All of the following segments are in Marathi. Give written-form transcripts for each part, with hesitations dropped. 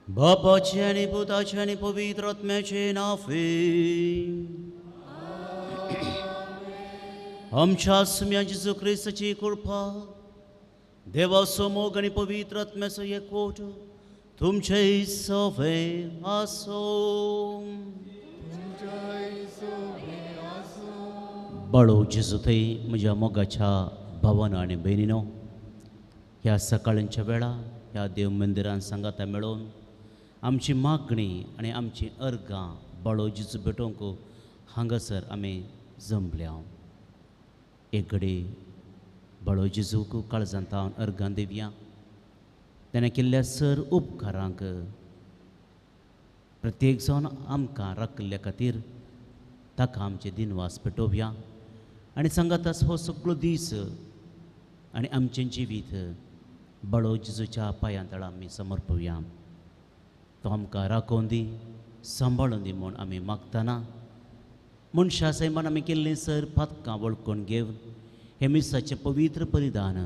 बापाचे आणि पुताचे आणि पवित्र आत्म्याचे नावे आमच्या सुम्या जेजू ख्रिस्ताची कृपा देवाचो मोग आणि पवित्र आत्म्याचो एकवट तुमचे सवे आसो. बाळो जेजू थंय म्हज्या मोगाच्या भावांनो आनी भयणीनो, ह्या सकाळच्या वेळा ह्या देव मंदिरान सांगाता मेळोवन आमची मागणी आनी आमची अर्गां बाळो जेजू भेटोवंक हांगासर आमी जमल्या. एक घडी बाळो जेजूक काळजांत हांव अर्गां दिवया. ताणें केल्ल्या सर उपकारांक प्रत्येक जावन आमकां राखल्या खातीर ताका आमचे दिनवास पेटोवया. आनी सांगाताच हो सगळो दीस आनी आमचें जिवीत बाळो जेजूच्या पांयां तळा आमी समर्पया. तो आमकां राखोवन दी, सांबाळून दी म्हूण आमी मागतना मनशा सैमान आमी केल्लीं सर पातकां वळखून घेवन हे मिसाचें पवित्र परिधान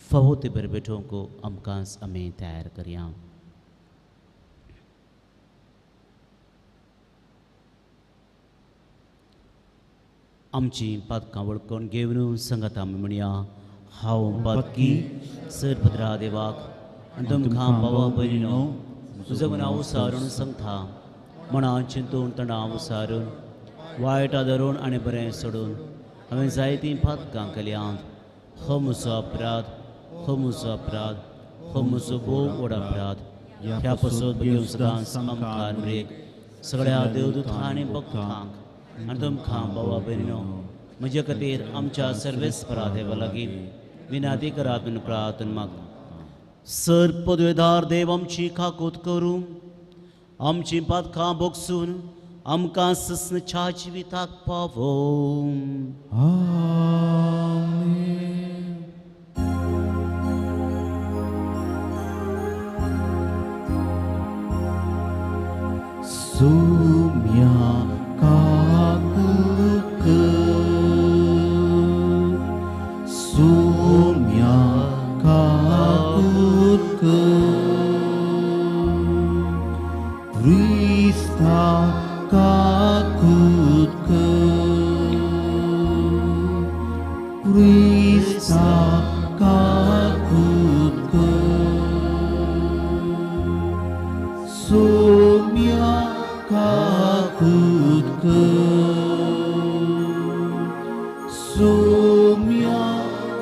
फावो ते बरें भेटोवंक आमकांच आमी तयार करया. आमची पातकां वळखून घेवन सांगात आमी म्हणया, हांव पातकी सर भद्रा देवाक आनी तुमकां भावा भयणीनो तुजें मनां उसारून सांगता. मनां चिंतून तणाव उसारून वायट आदरून आनी बरें सोडून हांवें जायतीं पातकां केल्यांत. हो म्हजो अपराध, हो म्हजो अपराध, हो म्हजो भोव व्हड अपराध. ह्या पासून बेगीन सदांच आमकां मेरेक सगळ्या देवदूतांक आनी भक्तांक आनी तुमकां भावा भयणीनो म्हजे खातीर आमच्या सर्वेस्परा देवा लागीं विनाती करात म्हूण प्रार्थना मागता. सर पदवेदार देव आमची काकूत करूं, आमची पातकां बोगसून आमकां सस्नच्या जिविताक पावो. सुम्या काकूक सुम्या काकूक Krista काकूक Krista काकूक सुम्या काकूक सुम्या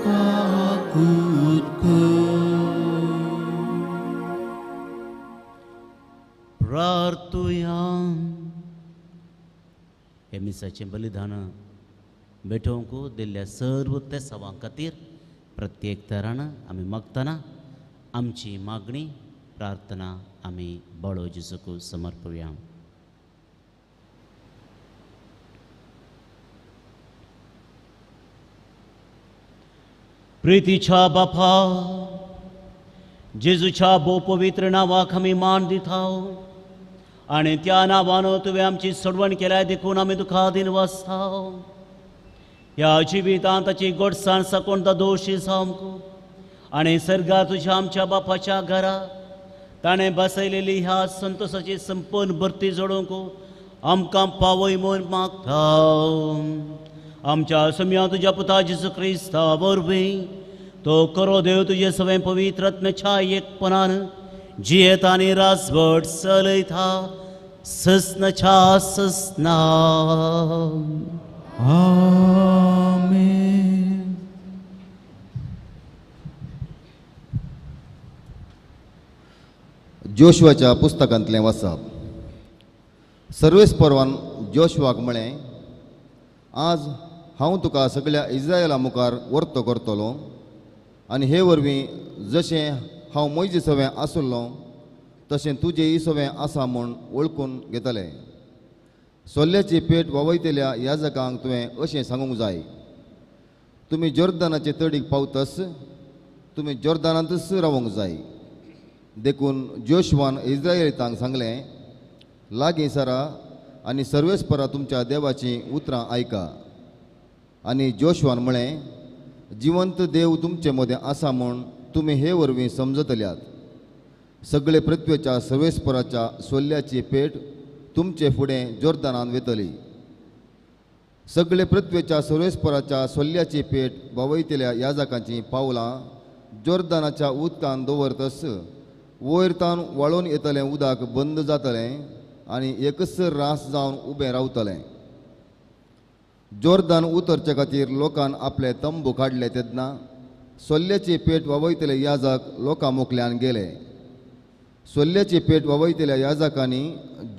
काकूक. प्रार्थुया. हे मिसाचें बलिदान भेटोवंक दिल्ल्या सर्व ते सवां खातीर प्रत्येक तरान आमी मागतना आमची मागणी प्रार्थना आमी बाळो जेजूक समर्पया. प्रितीच्या बापा, जेजूच्या भोव पवित्र नांवाक आमी मान दिता आनी त्या नांवान तुवें आमची सोडवण केल्या देखून आमी तुका दिनवासता. ह्या जिवितांत ताची गोडसाण साकून दोशी जावंक आनी सर्गा तुज्या आमच्या बापाच्या घरा ताणें बसयलेली ह्या संतोशाची संपूर्ण भरती जोडूंक आमकां पावय म्हूण मागता. आमच्या सम्या तुज्या पुता जेजू क्रिस्ता वरवीं तो करो देव तुझे सवय पवित्रत्म्याच्या एकपणान जियेत आनी रासभट चलयता ससनाच्या ससना आमेन. जोशुआच्या पुस्तकांतलें वाचप. सर्वेस्परवान जोशुआक म्हळें, आज हांव तुका सगळ्या इस्रायेला मुखार वर्तो करतलो आनी हे वरवीं जशें हांव मोइजे सवें आसुल्लो तशें तुजेंय सवें आसा म्हूण वळखून घेतलें. सोल्ल्याची पेट वावयतल्या याजकांक तुवें अशें सांगूंक जाय, तुमी जोर्दानाचे तडीक पावतस तुमी जोर्दानांतच रावूंक जाय. देखून जोशुआन इस्रायेलींतांक सांगलें, लागीं सरा आनी सर्वेस्परा तुमच्या देवाचीं उतरां आयका. आनी जोशुआन म्हळें, जिवंत देव तुमचे मदें आसा म्हूण तुमी हे वरवीं समजतल्यात. सगळे पृथ्वेच्या सर्वेस्पराच्या सोल्ल्याची पेट तुमचे फुडें जोर्दानान वेतली. सगळे पृथ्वेच्या सर्वेस्पराच्या सोल्ल्याची पेट वावयतल्या याजकांचीं पावलां जोर्दानाच्या उदकान दवरतस वयरतान वाळून येतलें उदक बंद जातलें आनी एकसर रास जावन उबें रावतलें. जोर्दान उतरचे खातीर लोकान आपले तंबू काडले तेन्ना सोल्ल्याची पेट वावयतले याजक लोकां मुखल्यान गेले. सोल्ल्याची पेट वावयतल्या याजकांनी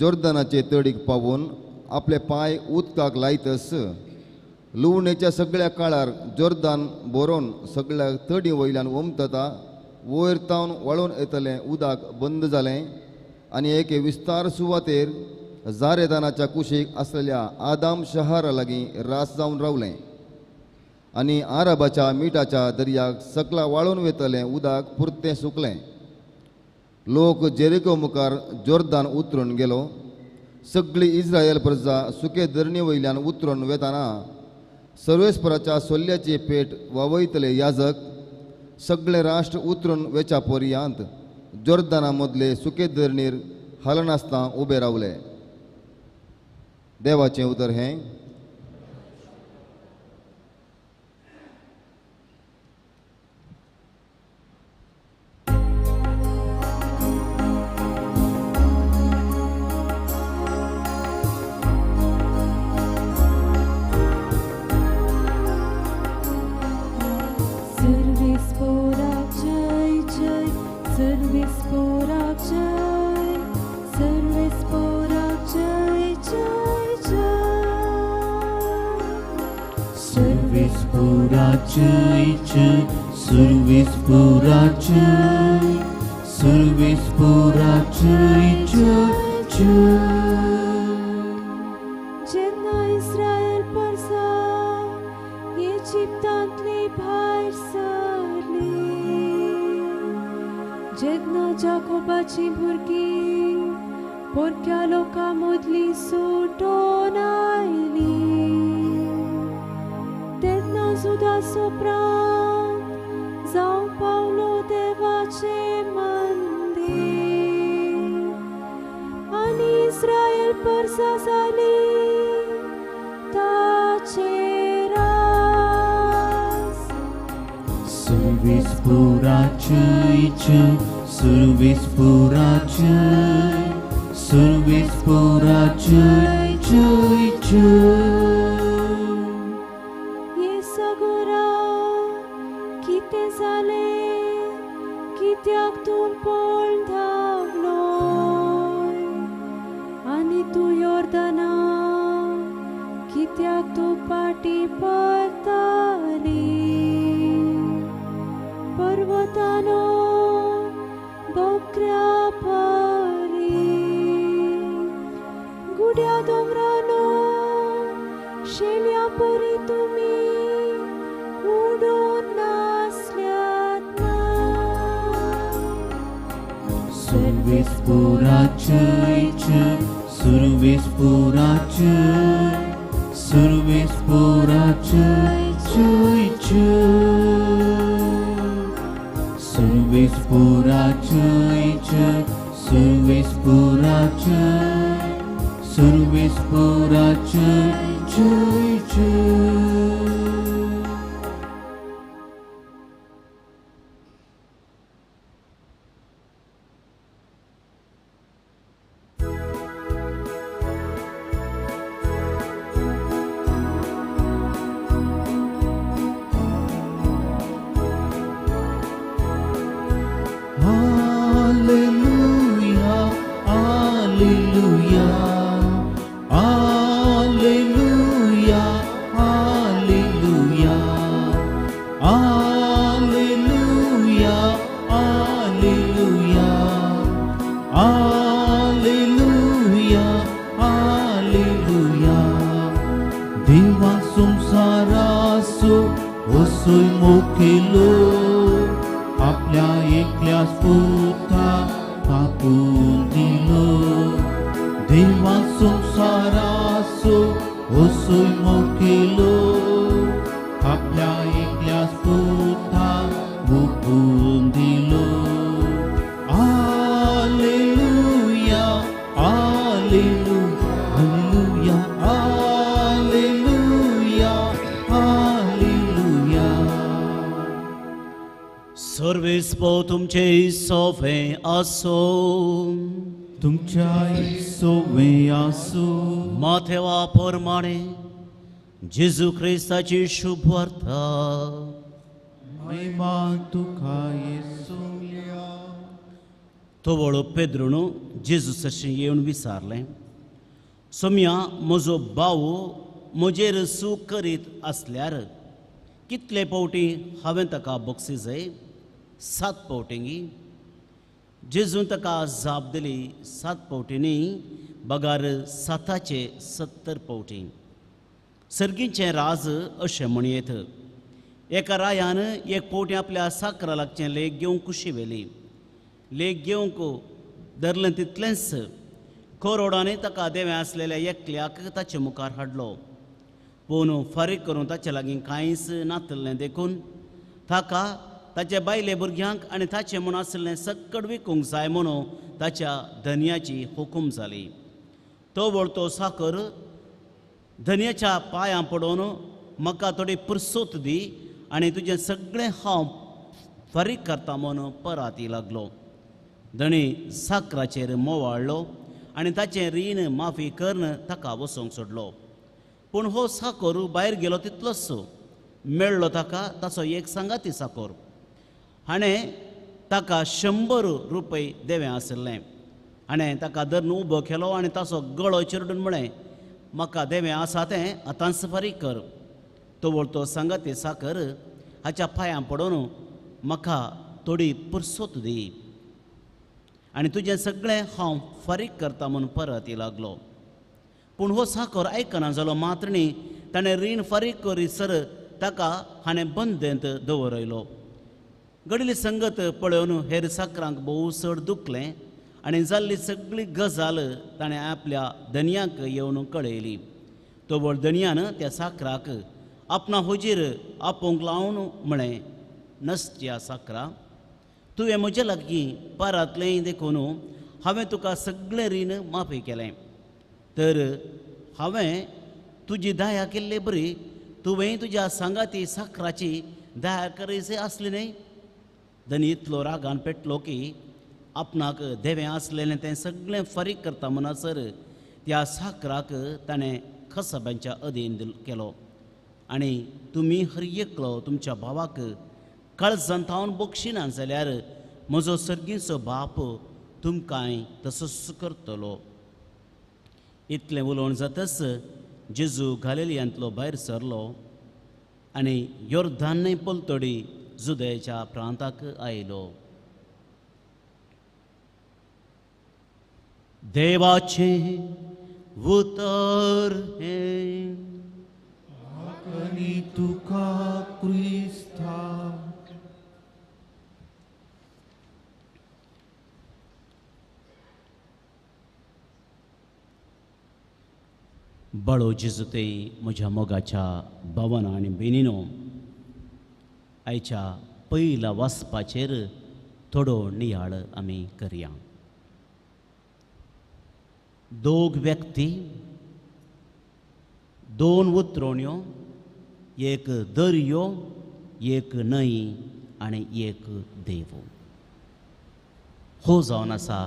जोर्दानाचे तडीक पावून आपले पांय उदकाक लायतस लुवणेच्या सगळ्या काळार जोर्दान बोरोवन सगळ्या तडी वयल्यान वमतता वयरतावन वाळून येतलें उदक बंद जालें आनी एके विस्तार सुवातेर जारेदानाच्या कुशीक आसलेल्या आदाम शहारा लागीं रास जावन रावलें. आनी आराबाच्या मिठाच्या दर्याक सकला वाळून वेतलें उदक पुरतें सुकलें. लोक जेरिको मुखार जोर्दान उतरून गेलो. सगळी इस्रायल प्रजा सुके धरणी वयल्यान उतरून वेताना सर्वेस्पराच्या सोल्ल्याची पेट वावयतले याजक सगळे राष्ट्र उतरून वेच्या पर्यांत जोर्दाना मदले सुके धरणीर हलनासतना उबे रावले. देवाचें उतर हें. जेन्ना इस्रायल परसा इजिप्तांतली भायर सरली, जेन्ना जाकोबाची भुरगीं पोरक्या लोकां मदली सुटोन आयली, तेन्ना जुदासो प्राण जावं पावलो देवाचे मंदीर आनी इस्रायल परसा जाली ताचे रास. Service purace, service purace, service purace, joy, joy. ये सगुरा कितें जालें, कित्याक तूं पळोवन धांवलोय आनी तूं योर्दाना कित्याक तूं फाटीं परतली. पर्वतानो बोकऱ्या परी, गुड्या दोंगरानो शेल्या परी तुमी उडून नासल्यात ना. Service purace, service purace, service purace, joy, joy. Service purace, service purace, service purace, joy, joy. Alleluia, Alleluia, Alleluia. Dewa संसारासो वसोय मोकेलो आपल्या एकल्याच पुता कापून दिलो. देवा संसारासो वसोय मोकेलो आपल्या एकल्याच पुता कापून दिलो. Alleluia, Alleluia, Alleluia, Alleluia, Alleluia. सर्वेस्पो तुमचे सोवे असो. तुमच्या सोवे आसो. माथेवा प्रमाणे जेजू ख्रिस्ताची शुभ वार्ता महिमा तुका येसुया. तो वळो पेद्रोनु जेजूसाशी येवन विचारलें, सोम्या म्हजो भाव म्हजेर सूख करीत आसल्यार कितले पावटी हांवें ताका बक्षिसय? 7 पावटींगी. जेजून ताका जाप दिली, 7 पावटींनी बगार 7चे 70 पावटी. सर्गीचें राज अशें म्हणयेत, एका रायान 1 पावटी आपल्या साकरा लागचें लेख घेवंक कुशी व्हेली. लेख घेवंक धरलें तितलेंच कोरोडांनी ताका देवें आसलेल्या एकल्याक ताचे मुखार हाडलो. पूण फारीक करून ताचे लागीं कांयच नासलें देखून ताका ताच्या बायले भुरग्यांक आनी ताचें म्हूण आसलें सक्कड विकूंक जाय म्हणून ताच्या धन्याची हुकूम जाली. तो वळतो साकर धन्याच्या पांयां पडोवन म्हाका थोडी पुरसूत दी आनी तुजें सगळें हांव फारीक करता म्हणून परत लागलो. धणी साकराचेर मोवाळ्ळो आनी ताचें रीण माफी करून ताका वचोंक सोडलो. पूण हो साकोर भायर गेलो तितलोच मेळ्ळो ताका ताचो एक सांगाती साकोर. हाणें ताका 100 रुपये देवें आसलें. हाणें ताका धरून उबो केलो आनी ताचो गळो चिरडून म्हळें, म्हाका देवें आसा तें आतांच फारीक कर. तो वळतो सांगाती साकर हाच्या पांयां पडोवन म्हाका थोडी पुरसूत दी आनी तुजें सगळें हांव फारीक करता म्हणून परत लागलो. पूण हो साकोर आयकना जालो. मात न्ही ताणें रीण फारीक करीसर ताका हाणें बंदेंत दवरयलो. घडली संगत पळोवन हेर साकरांक भोव चड दुखलें आनी जाल्ली सगळी गजाल ताणें आपल्या धन्याक येवन कळयली. तो व्हड धन्यान त्या साकराक आपणा हुजीर आपोवंक लावन म्हळें, नसच्या साकरा, तुवें म्हजे लागीं पारांतलें देखून हांवें तुका सगळें रीण माफी केलें. तर हांवें तुजी दया केल्ली बरी, तुवें तुज्या सांगाती साकराची दया करीत आसली न्ही. धनी इतलो रागान पेटलो की आपणाक देवें आसलेलें तें सगळें फारीक करता म्हणसर त्या साकराक ताणें खसब्यांच्या अधीन केलो. आनी तुमी हर एकलो तुमच्या भावाक काळजांत थावन बक्षिना जाल्यार म्हजो सर्गीचो बाप तुमकांय तसोच करतलो. इतलें उलोवन जातच जेजू गालिलियांतलो भायर सरलो आनी योर्दान पलतडी जुदेच्या प्रांताक आयलो. देवाचे उतर हें आनी तुका क्रिस्ता. बळो जेजुते म्हज्या मोगाच्या भावांनो आनी भयणीनो, आयच्या पयल्या वाचपाचेर थोडो नियाळ आमी करया. 2 व्यक्ती, 2 उतरोण्यो, एक दर्यो, एक न्हंय आनी एक देव. हो जावन आसा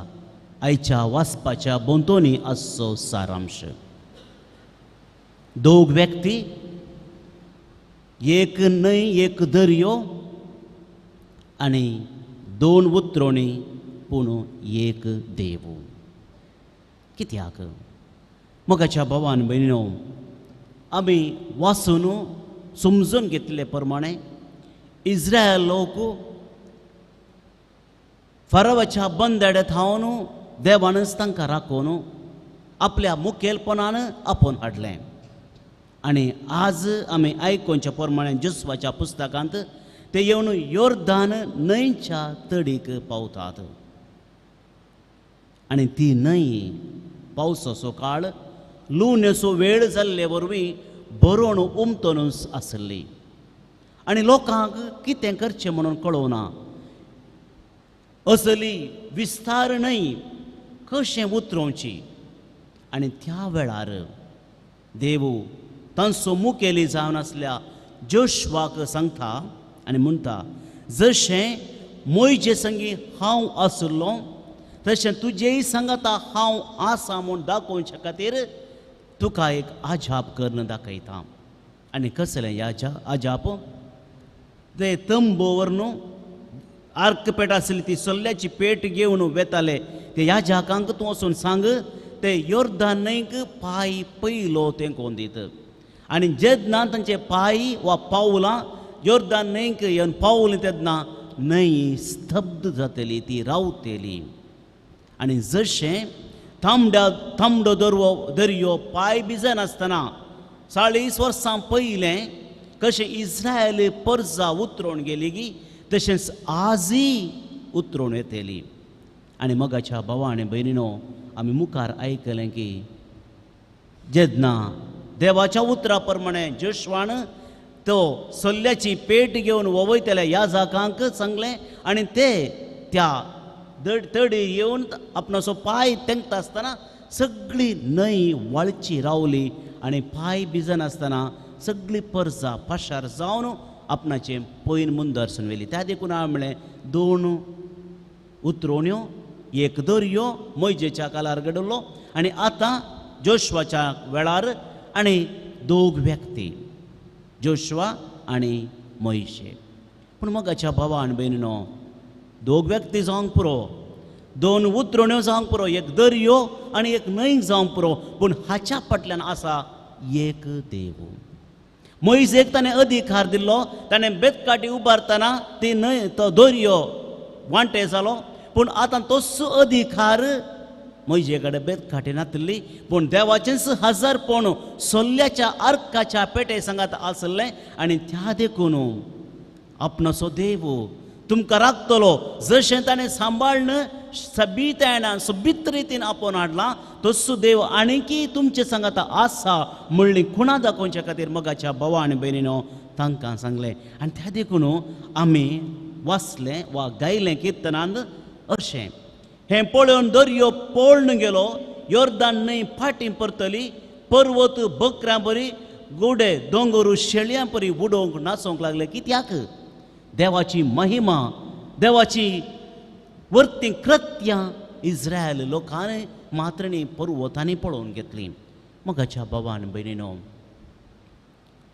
आयच्या वाचपाच्या बोंतोनी आजचो सारांश. 2 व्यक्ती, एक न्हंय, एक दर्यो आनी 2 उतरोणी पूण एक देव. कित्याक? मोगाच्या भावान भयणीनो, आमी वाचून समजून घेतले प्रमाणे इस्रायल लोक फरावाच्या बंदेड्यांत हावन देवानच तांकां राखून आपल्या मुखेलपणान आपोवन हाडलें. आनी आज आमी आयकोनच्या प्रमाणे जोसवाच्या पुस्तकांत ते येवन योर्दान न्हंयच्या तडीक पावतात. आनी ती न्हंय पावसाचो काळ लुण्याचो वेळ जाल्ले वरवीं भरून उमतनूच आसली. आनी लोकांक कितें करचें म्हणून कळोना. असली विस्तार न्हंय कशें उतरोवची. आनी त्या वेळार देव तांचो मुखेली जावन आसल्या जोशवाक सांगता आनी म्हणटा, जशें मोइजे संगी हांव आसलो तशें तुजेय सांगाता हांव आसा म्हूण दाखोवचे खातीर तुका एक आजाप करून दाखयता. आनी कसलें आजाप? ते तंबोवर न्हू आर्क पेट आसली ती सल्ल्याची पेट घेवन वेताले ते याजकांक तूं वचून सांग ते योर्दान न्हंयक पांय पयलो तें कोण दीत. आनी जेन्ना तांचे पांय वा पावलां योर्दान न्हंयक येवन पावली तेन्ना न्हंय स्तब्ध जातली, ती रावतली. आनी जशें तांबडो दर्यो पांय भिजन आसतना 40 वर्सां पयलें कशें इस्रायल पर्जा उतरोवन गेली गी तशेंच आजय उतरोवन येतली. आनी मगाच्या भावा आनी भयणीनो, आमी मुखार आयकलें की जेन्ना देवाच्या उतरा प्रमाणे जोशवान तो सल्ल्याची पेट घेवन वयतले याजकांक सांगलें आनी ते त्या तडी येवन आपणाचो पांय तेंकता आसतना सगळी न्हंय वाळची रावली आनी पांय भिजन आसतना सगळी पर्जा पाशार जावन आपणाचे पयन मुंदरसून व्हेली. त्या देखून हांवें म्हणलें 2 उतरोवण्यो, एक दर्यो मोइजेच्या काळार घडलो आनी आतां जोशवाच्या वेळार आनी 2 व्यक्ती, जोशवा आनी मोइशे. पूण मगाच्या भावा आनी भयणीनो, 2 व्यक्ती जावंक पुरो, 2 उतरोवण्यो जावंक पुरो, एक दर्यो आनी एक न्हंय जावंक पुरो, पूण हाच्या फाटल्यान आसा एक देव. मोइजेक ताणें अधिकार दिल्लो, ताणें बेतकाटी उबारतना ती न्हंय तो दर्यो वांटे जालो, पूण आतां तोच अधिकार मोइजे कडेन बेतकाटी नासली, पूण देवाचेंच हजारपण सल्ल्याच्या आर्काच्या पेटे सांगात आसलें. आनी त्या देखून आपणाचो देव तुमकां राखतलो. जशें ताणें सांबाळन सबितायणान सोबीत रितीन आपोवन हाडलां तसो देव आनीकी तुमचे सांगात आसा म्हणली खुणा दाखोवचे खातीर मगाच्या भावा आनी भयणीनो तांकां सांगलें. आनी त्या देखून आमी वाचलें वा गायलें किर्तनांत अशें, हें पळोवन दर्यो पळोवन गेलो, योर्दान न्हंय फाटीं परतली, पर्वत बकऱ्यां बरी, गोडे दोंगर शेळयां परी उडोवंक नाचोवंक लागले. कित्याक? देवाची महिमा, देवाची वर्ती कृत्यां इस्रायल लोकांनी मात्रणी पर्वतांनी पळोवन घेतली. मगाच्या भावा आनी भयणीनो,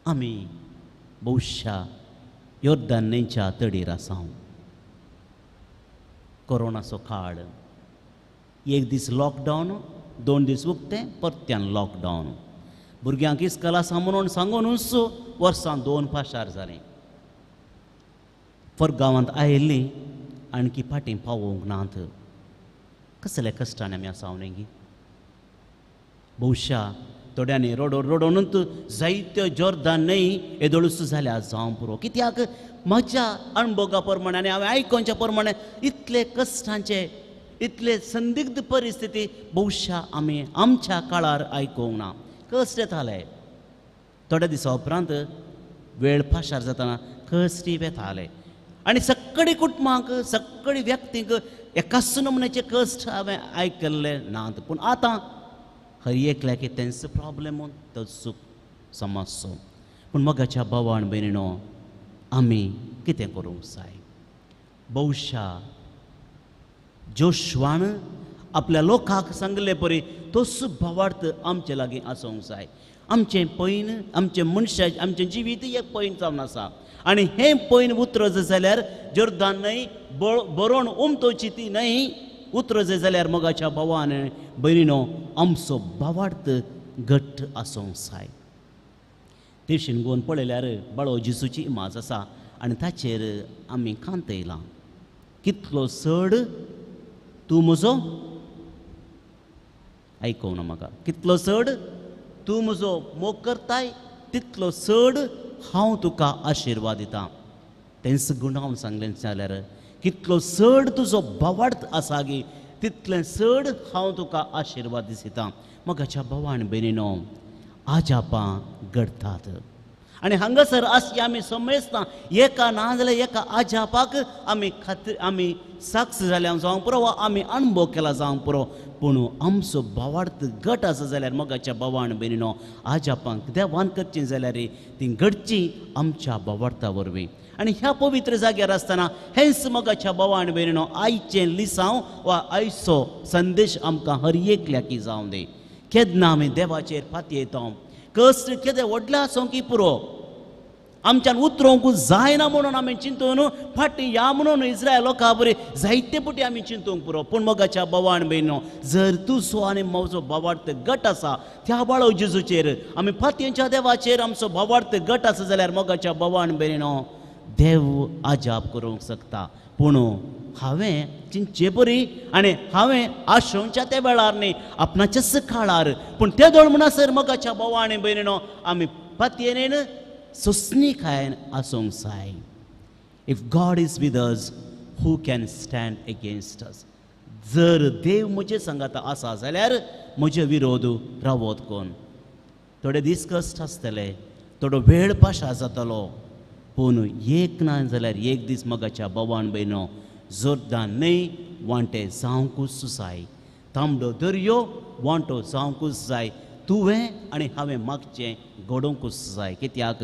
आमी भविश्या योर्दान न्हंयच्या तडीर आसा. कोरोनाचो काळ, 1 दीस लॉकडावन, 2 दीस उक्तें, परत्यान लॉकडावन. भुरग्यांक इस्कॉल आसा म्हणून सांगूनच वर्सां 2 पाशार जालीं. गांवांत आयिल्लीं आणकी फाटीं पावोवंक नात. कसले कश्टांनी आमी आसा न्ही. भविश्या थोड्यांनी रडोनूच जायत्यो जोर्दान न्हंय येदोळूच जाल्या जावं पुरो. कित्याक? म्हज्या अणभवा प्रमाणे आनी हांवें आयकोनच्या प्रमाणे इतले कश्टांचे, इतले संदिग्ध परिस्थिती भविश्या आमी आमच्या काळार आयकोंक ना. कश्ट येताले. थोड्या दिसा उपरांत वेळ पाशार जातना कश्ट येताले. आनी सगळी कुटुंबांक, सगळी व्यक्तींक एकाच नमुन्याचे कश्ट हांवें आयकल्ले नात. पूण आतां हर एकल्याक तेंचो प्रॉब्लेम तो सुख समस्या. पूण मगाच्या भावा आनी भयणीनो, आमी कितें करूंक जाय? भविश्या जोशवान आपल्या लोकांक सांगले परी तोच भावार्थ आमचे लागीं आसूंक जाय. आमचें पयन, आमचें मनशा, आमचें जिवीत एक पयन जावन आसा. आनी हें पयन उतरत जाल्यार जोर्दान न्हंय बरोवन उमतोवची ती न्हंय उतरत जाल्यार मगाच्या भावा आनी भयणीनो, आमचो भावार्थ घट्ट आसूंक जाय. दिवशीन घेवन पळयल्यार बाळो जिसूची इमाज आसा आनी ताचेर आमी कांतयलां. कितलो चड तूं म्हजो आयकूं ना म्हाका कितलो चड तूं म्हजो मोग करताय तितलो चड हांव तुका आशिर्वाद दितां तेंच गुणांव सांगलें जाल्यार कितलो चड तुजो बोवाड आसा गे तितलें चड हांव तुका आशिर्वाद दितां मोगाच्या भावान भयणीनो आजापां घडटात आनी हांगासर अशी आमी समजता एका ना जाल्यार एका आजापाक आमी साक्ष जाल्या जावंक पुरो वा आमी अणभव केला जावंक पुरो पूण आमचो भावार्थ घट आसा जाल्यार मोगाच्या भावान भयणीनो आजापांक देवान करचीं जाल्यार ती घडची आमच्या भावार्था वरवीं आनी ह्या पवित्र जाग्यार आसतना हेंच मोगाच्या भावान भयणीनो आयचें लिसांव वा आयचो संदेश आमकां हर एकल्याकी जावं दी केन्ना आमी देवाचेर फाटी येता कश्ट केदें व्हडलें आसूं की पुरो आमच्यान उतरोवंकूच जायना म्हणून आमी चिंतून फाटी या म्हणून इस्रायल लोकां बरी जायते पुटी आमी चिंतूंक पुरो पूण मोगाच्या भावान भयणो जर तूं सो आनी म्हजो भावार्थ घट आसा त्या बाळो जेजूचेर आमी फातयेच्या देवाचेर आमचो भावार्थ घट आसा जाल्यार मोगाच्या भावान भयणो देव आजाप करूंक शकता पूण हांवें चिंतचे बरी आनी हांवें आशोवच्या त्या वेळार न्ही आपणाच्याच काळार पूण ते दोळ म्हणसर मोगाच्या भावान भयणीनो आमी फातयेन सोंसणीकायेन आसूंक जाय if God is with us who can stand against us जर देव म्हजे सांगाता आसा जाल्यार म्हजे विरोध रावत कोण थोडे दीस कश्ट आसतले थोडो वेळ पाशा जातलो पूण एक ना जाल्यार एक दीस मोगाच्या भावान भयणो जोरदार न्हय वांटे जावंकूच जाय तांबडो दर्यो वांटो जावंकूच जाय तुवें आनी हांवें मागचें घडोवंकूच जाय कित्याक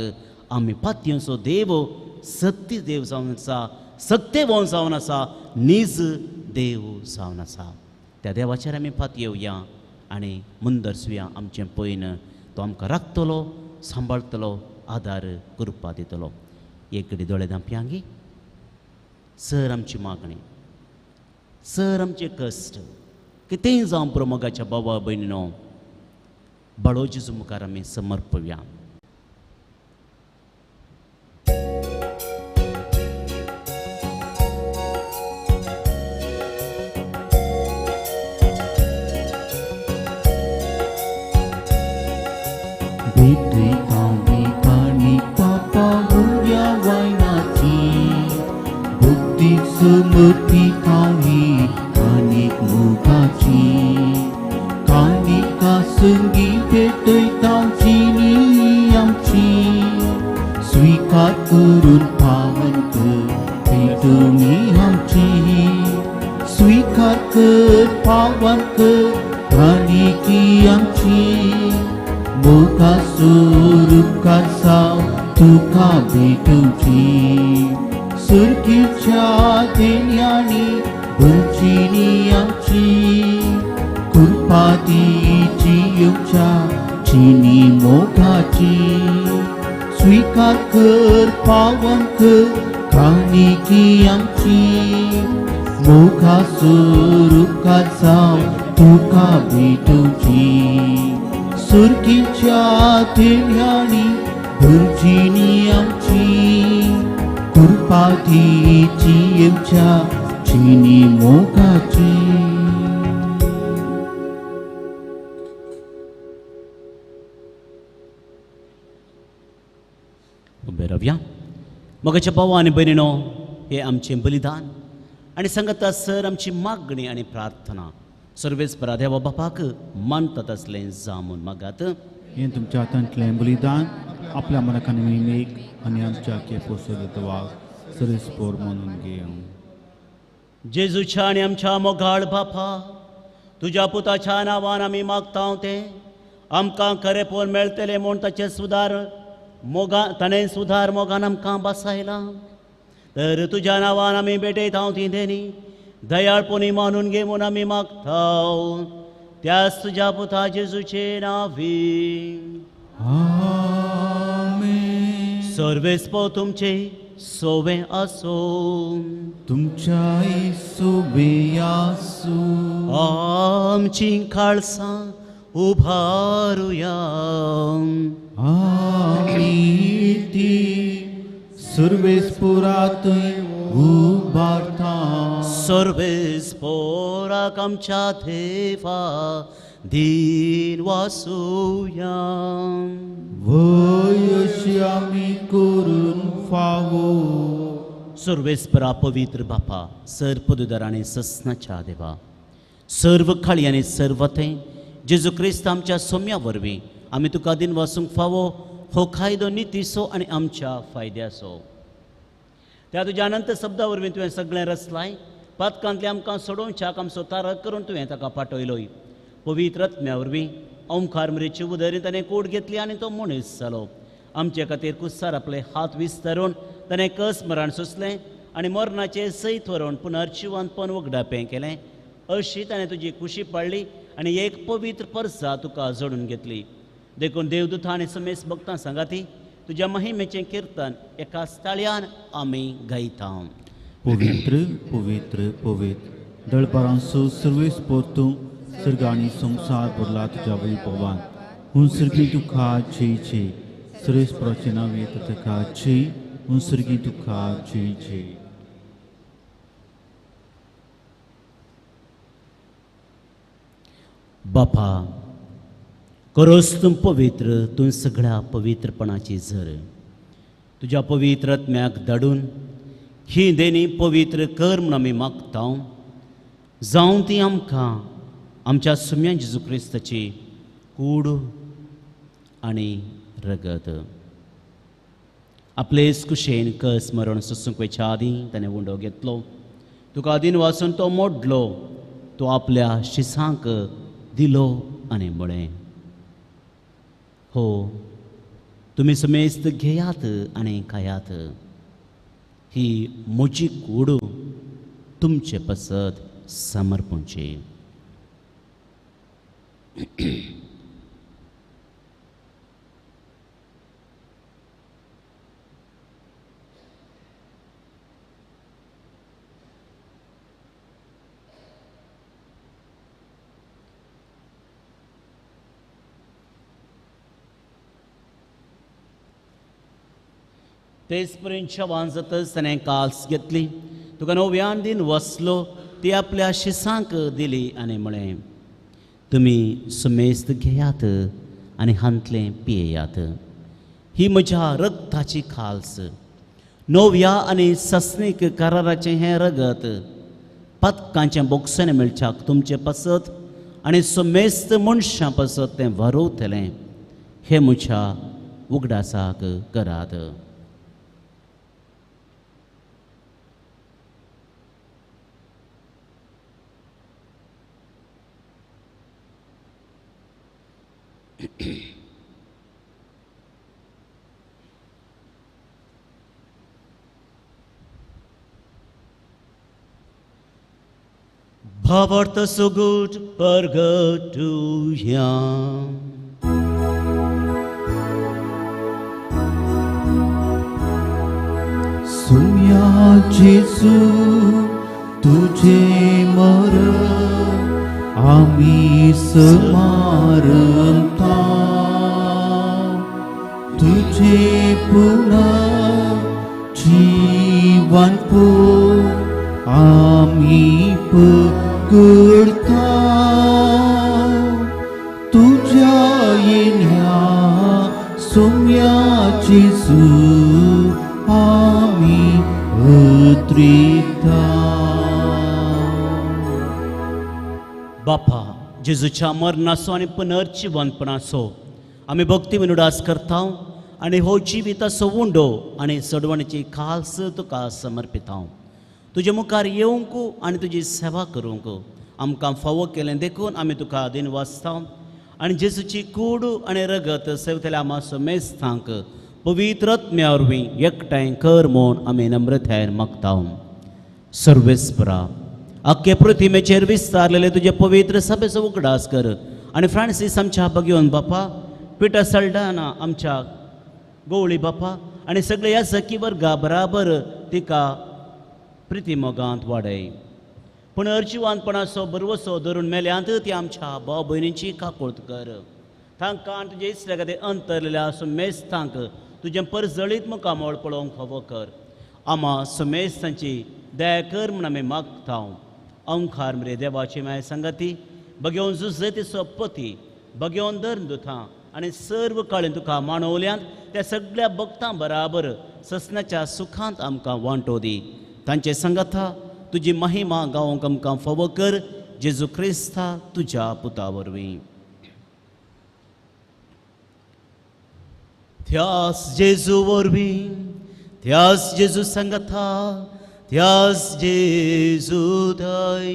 आमी फातयेचो देव सत्य देव जावन आसा सत्यवान जावन आसा नीज देव जावन आसा त्या देवाचेर आमी फातयेवया आनी मुंदरसुया आमचें पयन तो आमकां राखतलो सांबाळटलो आदार कृपा दितलो एक कडेन दोळे धांपयांगी सर आमची मागणी सर आमचे कश्ट कितेंय जावं पुरो मोगाच्या भावा भयणीनो बाळो जेजू मुखार आमी समर्पया समर्पी कावी कानिक मुखाची कानिका संगी भेटय तांची आमची स्वीकार करून पावन कर भेटणी आमची स्वीकार कर पावन कर कानिकी आमची मोगा स्वरूपकार साव तुका भेटोवची सुरकीच्या देण्यानी भरचिनी आमची कुरपातीची येवच्या चिनी मोगाची स्वीकार कर पावन कर कानिकी आमची मोगा स्वरूपकार जाव तुका भेटोवची सुरकीच्या देण्यानी भरचिनी आमची कुरपातीची येवच्या चिनी मोगाची उबे रावया मोगाच्या भावा आनी भयणीनो हे आमचें बलिदान आनी सांगता सर आमची मागणी आनी प्रार्थना सर्वेस्परा देवा बापाक मानता तसलें जामून मागात हें तुमच्या हातांतलें बलिदान आपल्या मनाकान मेक आनी आमच्या केपोसोवाक सरीसपोर म्हणून घेवं जेजूच्या आनी आमच्या मोगाळ बापा तुज्या पुताच्या नांवान आमी मागता तें आमकां खरेपण मेळटलें म्हूण ताचें सुदार मोगा ताणें सुदार मोगान आमकां बसयलां तर तुज्या नांवान आमी भेटयता ती देणी दयाळपणी मानून घे म्हूण आमी मागता त्याच तुज्या पुता जेजूचे नांवी आमेन सर्वेस्पो तुमचे सोवे आसो तुमच्याय सोबे आसूं आमची खाळसां उभारुया आमी ती सर्वेस्पुरात उबारता सर्वेस पोराक आमच्या देवा दिन वासुया वय अशी आमी करून फावो सर्वेस्परा पवित्र बापा सर्पदुदार आणि ससनाच्या देवा सर्व खाळी आणि सर्वते जेजू क्रिस्त आमच्या सोम्या वरवीं आमी तुका दिन वासूंक फावो हो कायदो नितीसो आनी आमच्या फायद्याचो त्या तुज्या अनंत शब्दा वरवीं तुवें सगळें रचलाय पातकांतले आमकां सोडोवच्याक आमचो तारक करून तुवें ताका पाठयलोय पवित्र आत्म्या वरवीं ओंकार मरेची उदरी ताणें कूड घेतली आनी तो मनीस जालो आमचे खातीर कुस्सार आपले हात विस्तारून ताणें कस मरण सोंसलें आनी मरणाचे सैत व्हरून पुनर्जिवंतपण वगडापें केलें अशी ताणें तुजी कुशी पाळली आनी एक पवित्र परसा तुका जोडून घेतली देखून देवदूत आनी समेस भक्तां सांगाती तुज्या महिमेचें किर्तन एका ताळयान आमी गायता पवित्र पवित्र पवित्र दळपारांचो सर्वेस्पोर तूं सर्ग आनी संवसार भरला तुज्या वैभवान हुंसर्गी तुका जय जय सर्वेस्पोराचें नांव येता ताका जय हुंसर्गी तुका जय जय बापा करोस तूं पवित्र तूं सगळ्या पवित्रपणाची झर तुज्या पवित्र आत्म्याक धाडून ही देणी पवित्र कर म्हूण आमी मागता जावं ती आमकां आमच्या सुम्या जेजू क्रिस्ताची कूड आनी रगत आपलेच कुशेन कस मरण सोंसूंक वयच्या आदीं ताणें उंडो घेतलो तुका आदीन वाचून तो मोडलो तो आपल्या शिसांक दिलो आनी म्हळें हो तुमी समेस्त घेयात आनी खायात ही म्हजी कूड तुमचे पसत समर्पणची तेच पर्यंत शेवान जातच ताणें काल्स घेतली तुका नव्यान दिन वसलो ती आपल्या शिसांक दिली आनी म्हळें तुमी सुमेस्त घेयात आनी हांतलें पियेयात ही म्हज्या रगताची खाल्स नव्या आनी सस्नीक कराराचें हें रगत पदकांचें बोगसें मेळच्याक तुमचें पसत आनी सुमेस्त मनशां पसत तें वारोवतलें हें म्हज्या उगडासाक करात भावार्थ सुगूट परगटुया सुम्या जेजू तुझे मरण आमी समारंता तुझे पुनः जीवन पो आमी पकडता तुझ्या येण्या सोम्या जेजू आमी अत्रिता बापा जेजूच्या मरणाचो आनी पुनर्जिवंतपणाचो आमी भक्ती विनुडास करता आनी हो जिविताचो उंडो आनी सडवणेची खास तुका समर्पिता तुजे मुखार येवंक आनी तुजी सेवा करूंक आमकां फावो केलें देखून आमी तुका दिन वाचता आनी जेजूची कूड आनी रगत सेवतल्या मातसो मेस्तांक पवित्र आत्म्या वरवीं एकठांय कर म्हूण आमी नम्रतायेन मागता सर्वेस्परा आख्खे पृथ्वीचेर विस्तारलेले तुजे पवित्र सभेचो उगडास कर आनी फ्रांसीस आमच्या घेवन बापा पिटर सल्डाना आमच्या गवळी बापा आनी सगळे ह्या सखी वर्गा बराबर तिका प्रिती मोगांत वाडय पूण अर्जिवानपणाचो बरवसो धरून मेल्यांत ती आमच्या भाव भयणींची काकुळट कर तांकां तुजे इस्त्या खातीर अंतरलेल्या मेस्तांक तुजें परजळीत मुखामोळ पळोवंक फावो कर. आमा सुमेस्तांची दया कर म्हूण आमी मागता. ओंकार मरे देवाची माय संगती बगेवन झुजती सोपती बगेवन धर्म दुथा आनी सर्व काळी तुका मांडवल्यांत त्या सगळ्या भक्तां बराबर ससनाच्या सुखांत आमकां वांटो दी. तांचे संगता तुजी महिमा गावोंक आमकां फावो कर. जेजू क्रिस्ता तुज्या पुता वरवीं. त्यास जेजू वरवीं त्यास जेजू संगता त्यास जेजू दय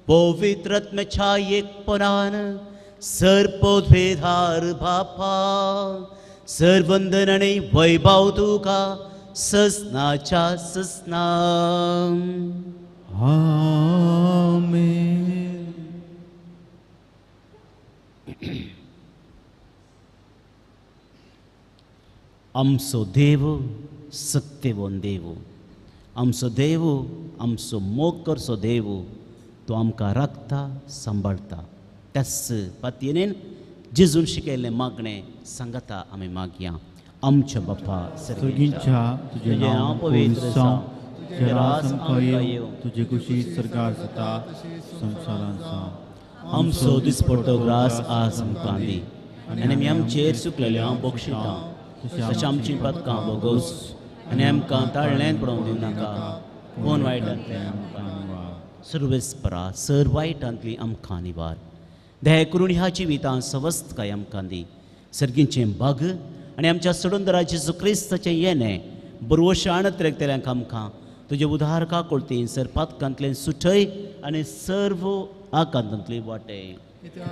पवित्रत्मेच्या एकपणान सर्पोद्वेधार बापा सर्वंदन आनी वैभव तुका ससनाच्या ससना. आमेन. आमचो देव सत्यवन देव आमचो देव आमचो मोग करचो देव तो आमकां राखता सांबाळटा. त्याच पातयेन जेजून शिकयल्लें मागणें सांगता आमी मागया. आमच्या बापा सर्गींच्या तुझे नाव पवित्र जावं, तुझे राज आमकां येवं, तुझे कुशी सरकार जाता संवसारांत जावं. आमचो दिसपडटो ग्रास आज आमकां दी आनी आमी आमचेर चुकलेल्या बक्षिता तशें आमची पदकां बोगोस आनी आमकां ताळ्ळेंत पडोवंक दिवं नाका पूण वायटांतल्यान आमकां सर्वेस्परा सर वायटांतली आमकां निवार. दया करून ह्या जिवितां सवस्थकाय आमकां दी. सर्गींचें बाग आनी आमच्या सोडूनदारा जेजू क्रिस्ताचें येणें बरोवशाण तेल्यांक आमकां तुजे उदार काकुळतीन सर पातकांतल्यान सुटय आनी सर्व आकांतांतली वाटय.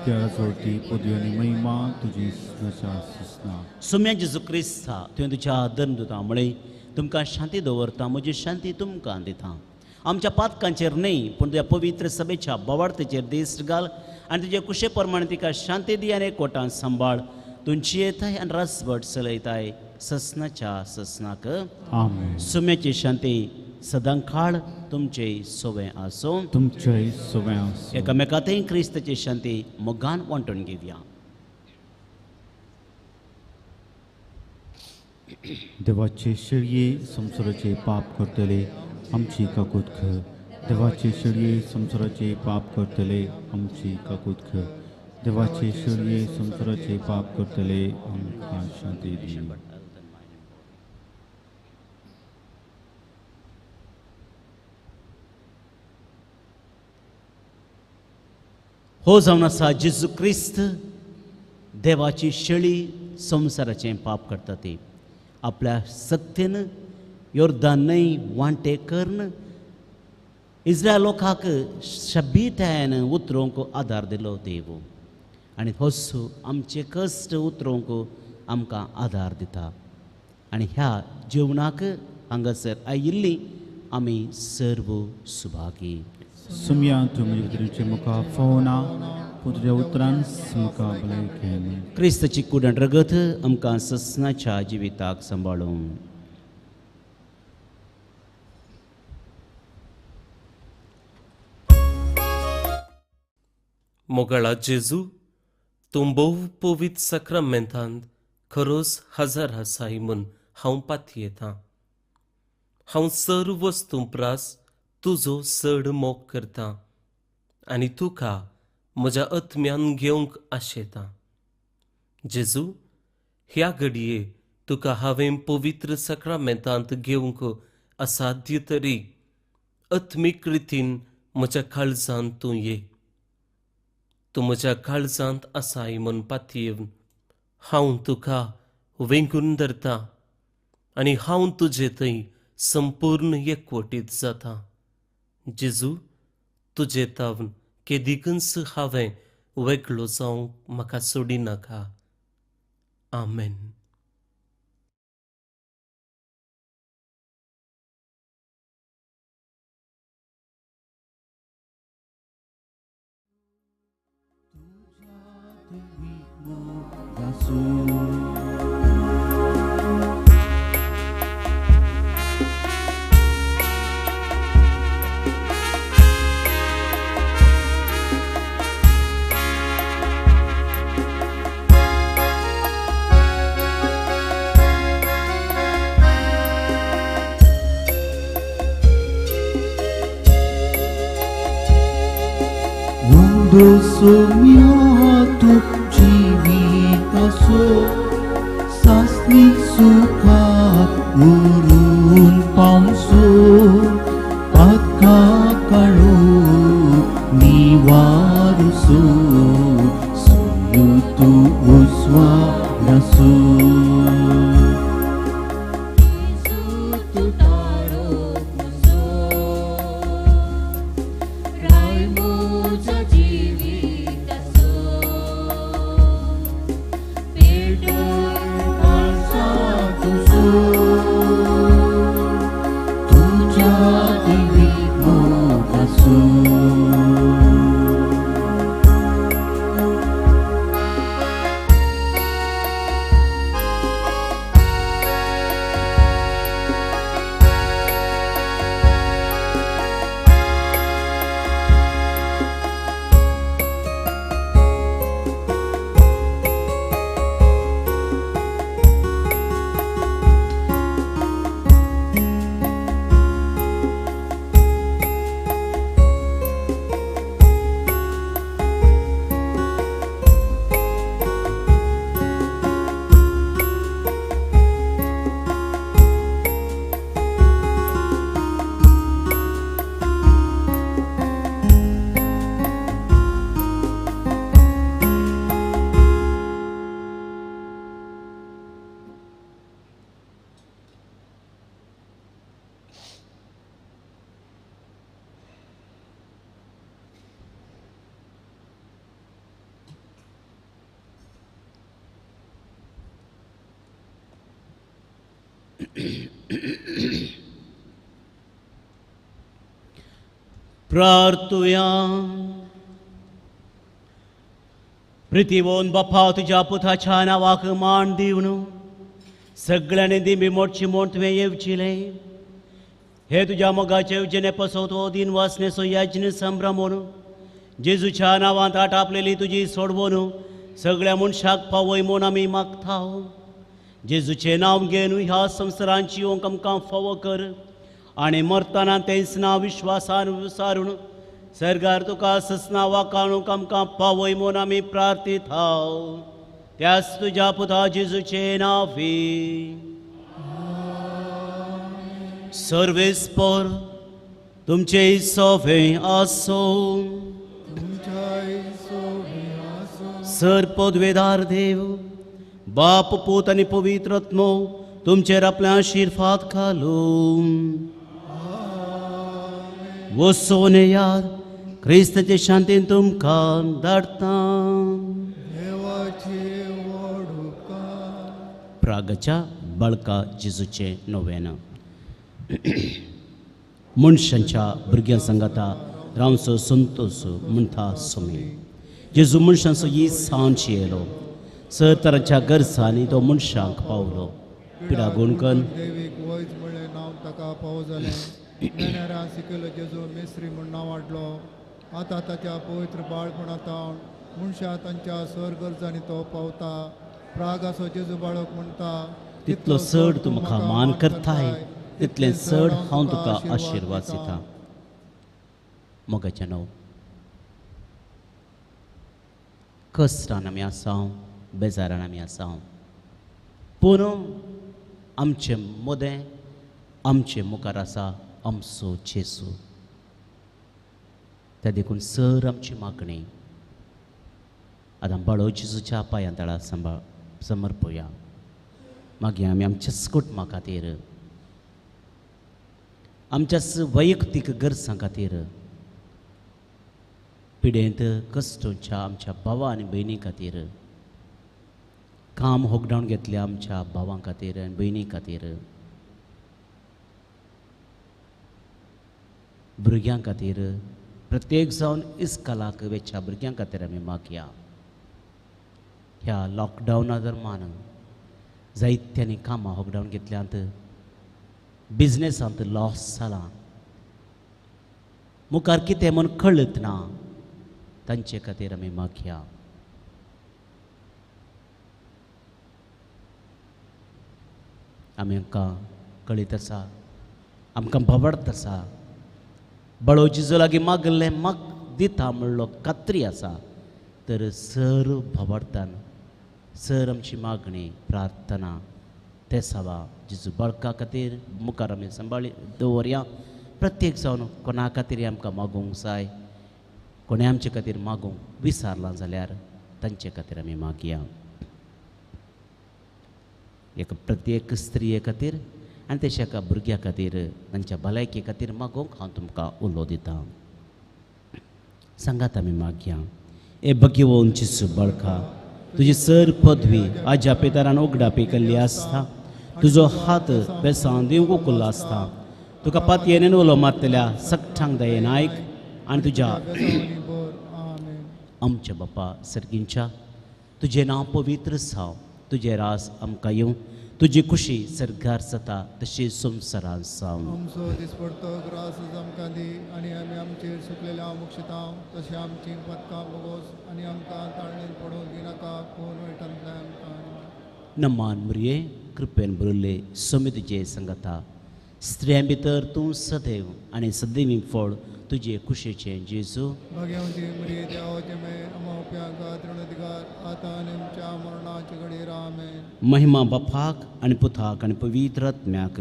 त्या जोडटी पदवी आनी महिमा तुजी ससना. सुम्या जेजू क्रिस्ता तुवें तुज्या धर्मदुतां म्हळें तुमकां शांती दवरता म्हजी शांती तुमकां दिता. आमच्या पातकांचेर न्हय पूण तुज्या पवित्र सभेच्या बोवार्थेचेर देश घाल आनी तुजे कुशे प्रमाणे तिका शांती दी आनी एकवटान सांबाळ. तुमची येताय आनी रासभट चलयताय ससनाच्या ससनाक. आमेन. सुम्याची शांती सदांकाळ तुमचे सोवें आसूं. तुमचेय सोवें आसूं. एकामेकांतय क्रिस्ताची शांती मोगान वांटून घेवया. देवाचे शेळये संवसाराचे पाप करतले आमची काकूत कर. देवाचे शेळये संवसाराचे पाप करतले आमची काकूत कर. देवाचे शेळये संवसाराचे पाप करतले आमकां शांती दी. हो जावन आसा जेजू क्रिस्त देवाची शेळी संवसाराचें पाप करता ती आपल्या सत्तेन योर्दान न्हंय वांटे करून इस्रायल लोकांक शबीतायेन उतरोवंक आदार दिलो देव आनी होसू आमचे कश्ट उतरोवंक आमकां आदार दिता. आनी ह्या जेवणाक हांगासर आयिल्ली आमी सर्व सुभागी. सुमया तूं म्हज्या उतरांचे मुखार फोवना पूण तुज्या उतरान म्हाका भलायकेन. क्रिस्ताची कुडण रगत आमकां ससनाच्या जिविताक सांबाळून. मोगळा जेजू तूं भोव पवित्र सक्रामेंतांत खरोच हजर आसाय म्हूण हांव पातयेतां. हांव सर्व वस्तू प्रास तुजो चड मोग करतां आनी तुका म्हज्या आत्म्यान घेवंक आशेतां. जेजू ह्या घडये तुका हांवें पवित्र सक्रामेंतांत घेवंक असाध्य तरी आत्मीक रितीन म्हज्या काळजांत तूं ये. तूं म्हज्या काळजांत आसाय म्हूण पातयेवन हांव तुका वेंगून धरतां आनी हांव तुजे थंय संपूर्ण एकवटीत जाता. जेजू तुजे तावन केदिकच हांवें वेगळो जावंक म्हाका सोडी नाका. आमेन. Wondroso miato jiwitaso Sasni suka urun pamso Patka karo niwaruso Suyutu uswa naso प्रार्थुया. प्रितीवोन बापा तुझ्या पुताच्या नावाक मान दिवन सगळ्यांनी दिंबी मोडची मोड तुवें येवचिले. हे तुझ्या मोगाचे उजेने पसवतो दिन वासनेचो याजने संभ्रमोन जेजूच्या नांवांत आटापलेली तुजी सोडवून सगळ्या मनशाक फावय म्हूण आमी मागता. जेजूचें नांव घेवन ह्या संवसारांची ओंक आमकां फावो कर आनी मरतना तेंच नांव विश्वासान विसारून सरकार तुका ससना वाकाणूक आमकां पावय म्हूण आमी प्रार्थिता. त्याच तुज्या पुता जेजूचें नांवी. सर्वेस्पर तुमचे सोवें आसो. सर पदवेदार देव बाप पूत आनी पवित्र आत्मो तुमचेर आपल्या आशिर्वाद घालूं. वसोन याद क्रिस्ताचे शांतीन तुमकां धाडटा. प्रागाच्या बाळका जेजूचे नोवेन. मनशांच्या भुरग्यां सांगाता रावचो संतोष म्हणटा सोमी. जेजू मनशांचो ही सांज येयलो. सर तरांच्या गरजांनी तो मनशांक पावलो. पिडा गुणकन देवीक वयच म्हणलें नांव ताका पावो जालें. नेणाऱ्या सिकलो जेजू मेस्री म्हूण नांव वाडलो. आतां ताच्या पवित्र बाळपणांत मनशां तांच्या सर गरजांनी तो पावता. प्रागाचो जेजू बाळक म्हणटा तितलो चड तूं म्हाका मान करताय तितलें चड हांव तुका आशिर्वाद दिता. मोगाचें न्हू कश्टान आमी आसां बेजारान आमी आसां पूण आमचें मोदें आमचे मुखार आसा आमचो जेजू. त्या देखून सर आमची मागणी आतां बाळो जेजूच्या पांयां तळा समर्पया. मागीर आमी आमच्याच कुटुंबा खातीर आमच्याच वैयक्तीक गरजां खातीर पिडेंत कश्टांच्या आमच्या भावा आनी भयणी खातीर काम होगडावन घेतल्या आमच्या भावां खातीर आनी भयणी खातीर भुरग्यां खातीर प्रत्येक जावन इस्कालाक वेच्या भुरग्यां खातीर आमी मागया. ह्या लॉकडावना दरम्यान जायत्यांनी कामां होगडावन घेतल्यांत. बिजनेसांत लॉस जाला. मुखार कितें म्हूण कळत ना तांचे खातीर आमी मागया. आमकां कळीत आसा आमकां भबडत आसा. बळो जेजू लागीं मागलें दिता म्हणलो कात्री आसा तर सर भोंवडटान सर आमची मागणी प्रार्थना ते सावा जेजू बाळका खातीर मुखार आमी सांबाळी दवरया प्रत्येक जावन कोणा खातीर आमकां मागूंक जाय कोणें आमचे खातीर मागूंक विसारलां जाल्यार तांचे खातीर आमी मागया एक प्रत्येक स्त्रिये खातीर आनी तेच्या एका भुरग्या खातीर तांच्या भलायके खातीर मागोवंक हांव तुमकां उलो दितां सांगात आमी मागया ए भगवंत जेजू बाळका तुजी सर पदवी आज्या पितरान उगडापी केल्ली आसता तुजो हात बेसांव दिवंक उखल्लो आसता तुका पातयेन उलो मारतल्या सख्ठांक दयेन आयक आनी तुज्या आमच्या बापा सर्गींच्या तुजें नांव पवित्र जावं तुजें रास आमकां येवं तुजी खुशी सरगार जाता तशी संवसारांत जावं आमचो दिसपडतो ग्रास आमकां दी आनी आमी आमचेर सुकलेल्या मुक्षता तशें आमची पदकां बगोस आनी आमकां ताळणेन पडूंक दिनाका कोण वयटांतल्यान आमकां नमान मुरये कृपेन भरिल्ले समितीचे संगता स्त्रियां भितर तूं सदैव आनी सदैवी फळ तुजे कुशेचें जेजू भगवंती मरिये देवाचे मे अमाप्याका तृणदिगार आतां आनी आमच्या मरणाचे घडये आमेन महिमा बापाक आनी पुताक आनी पवित्र आत्म्याक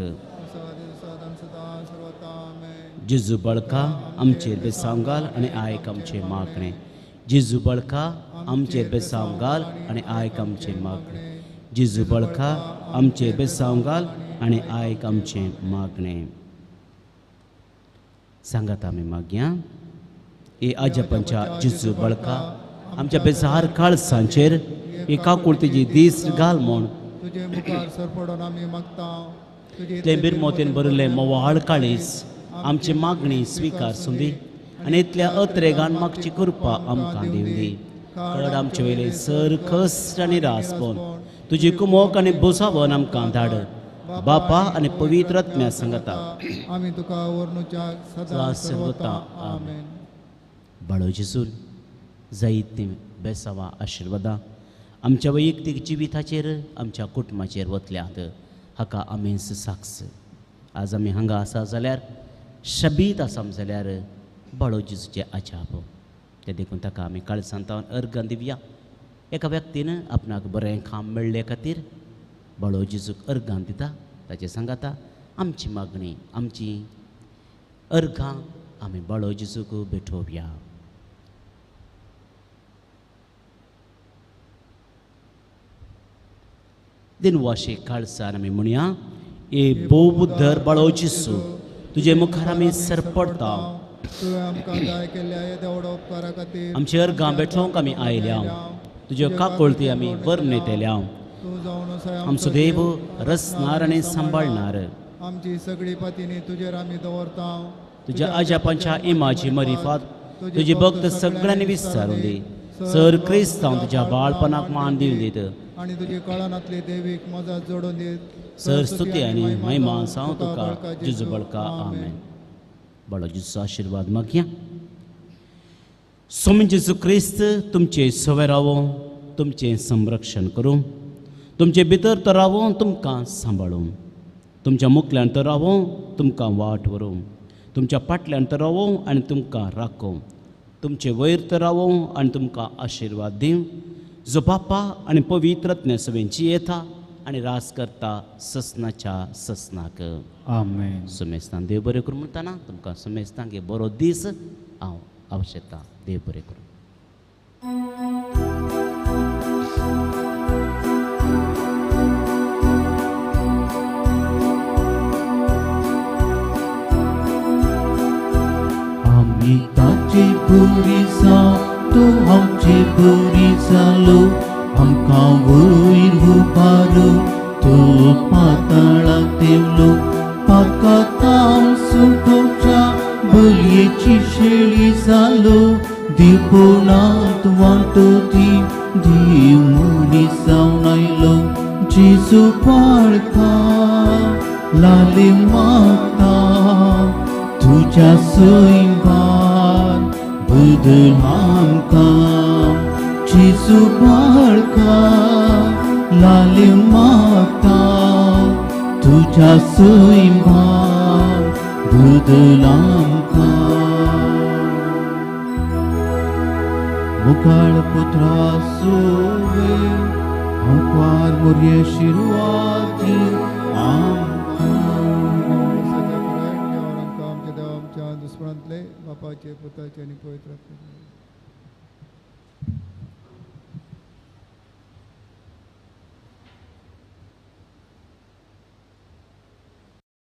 सदां सदा सर्वता आमेन जेजू बाळका आमचेर बेसांव घाल आनी आयक आमचें मागणें जेजू बाळका आमचेर बेसांव घाल आनी आयक आमचें मागणें जेजू बाळका आमचेर बेसांव घाल आनी आयक आमचें मागणें सांगात आमी मागया ए आजपंच्या जेजू बाळका आमच्या बेजार काळसांचेर एका कुर्तेची दीस घाल म्हूण तुजे मुखार सरपडून आमी मागता ते बिरमोतेन भरिल्लें मोवाळ काळीस आमची मागणी स्विकार सुंदी आनी इतल्या अत्रेगान मागची कृपा आमकां दिवली कड आमचे वयले सर खस आनी रासपण तुजी कुमोक आनी बुजावन आमकां धाड बापा आनी पवित्र आत्म्या सांगता आमी तुका वर्णुच्या सदा सर्वता आमेन बाळो जेजून जायतीं बेसावा आशिर्वादां आमच्या वैयक्तीक जिविताचेर आमच्या कुटुंबाचेर वतल्यात हाका आमीच साक्ष आज आमी हांगा आसा जाल्यार शबीत आसा जाल्यार बाळो जेजूचे आजाप ते देखून ताका आमी काळसांतावन अर्गां दिवया एका व्यक्तीन आपणाक बरें काम मेळ्ळे खातीर बाळो जेजूक अर्गां दिता ताचे सांगाता आमची मागणी आमची अर्गां आमी बाळो जेजूक भेटोवया दिनवाशी काळसान आमी म्हणया ए बोबुद्धर बाळो जेजू तुजे मुखार आमी सरपडटा तुवें आमकां जाय केल्ल्या ह्या देवडा उपकारा खातीर आमचे अर्गां भेटोवंक आमी आयल्या तुज्यो काकुळटी आमी वर नेतल्या तूं जावन आसाय आमचो देव रचणार आनी सांबाळणार आमची सगळी पतीनी तुजेर आमी दवरता तुज्या आजापांच्या इमाची मरिफात तुजी भक्त सगळ्यांनी विस्तारून दी सर क्रिस्तांव तुज्या बाळपणाक मान दिवन दीत आनी तुजी कळनातली देवीक मजत जोडून दीत सर स्तुती आनी महिमा जावं तुका जेजू बाळका आमेन बाळो जेजू आशिर्वाद मागया स्वामी जेजू क्रिस्त तुमचे सवे रावो तुमचें संरक्षण करूं तुमचे भितर तो रावो तुमकां सांबाळूं तुमच्या मुखल्यान तो रावो तुमकां वाट व्हरूं तुमच्या फाटल्यान तो रावो आनी तुमकां राखो तुमचे वयर तो रावो आनी तुमकां आशिर्वाद दिवं जो बापा आनी पवित्र आत्म्या सवेंची येता आनी रास करता ससनाच्या ससनाक आमेन सुमेस्तान देव बरें करूं म्हणटाना तुमकां सुमेस्तांगे बरो दीस हांव आवश्यकता देव बरें करूं आमी ताची बरी जावं तूं आमची बरी जालो आमकां वयर उबारो तूं पाताळाक देवलो पातकातां सुटोवच्या बलयेची शेळी जालो दिवनात वांटो दी देव मनीस जावन आयलो जेजू बाळका लाली मागता तुज्या सैमान बदल आमकां जेजू बाळका लाली मागता तुज्या सैमान बदल आमकां सकाळ पुत्रा सोवे हंकार मुर्ये शिरवाती आमच्या देवा आमच्या दुस्मणांतले बापाचे पुताचे आणि पवित्र आत्म्याचे.